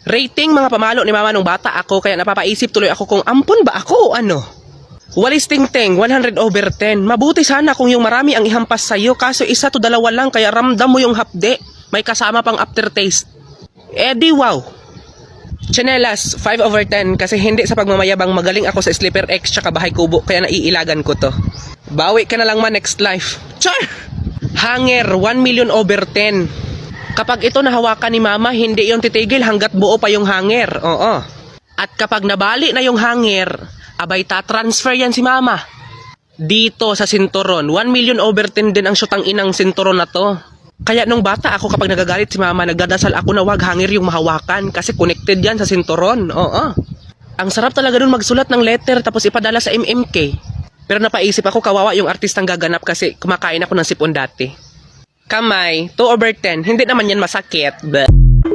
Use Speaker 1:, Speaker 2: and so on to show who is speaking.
Speaker 1: Rating mga pamalo ni mama nung bata ako, kaya napapaisip tuloy ako kung ampon ba ako o ano. Walis tingting, 100/10. Mabuti sana kung yung marami ang ihampas sa'yo, kaso 1 to 2 lang, kaya ramdam mo yung hapde. May kasama pang aftertaste. Di wow. Chanelas, 5/10, kasi hindi sa pagmamayabang, magaling ako sa sleeper X tsaka bahay kubo, kaya naiilagan ko to. Bawi ka na lang man next life. Char! Hanger, 1,000,000/10. Kapag ito nahawakan ni mama, hindi yon titigil hanggat buo pa yung hanger. Oo. At kapag nabali na yung hanger, abay ta-transfer yan si mama. Dito sa sinturon, 1,000,000/10 din ang syutang inang sinturon na to. Kaya nung bata ako, kapag nagagalit si mama, nagdadasal ako na wag hanger yung mahawakan kasi connected yan sa sinturon. Oo. Ang sarap talaga dun magsulat ng letter tapos ipadala sa MMK. Pero napaisip ako, kawawa yung artistang gaganap kasi kumakain ako ng sipon dati. Kamay, 2/10. Hindi naman yan masakit. Bleh.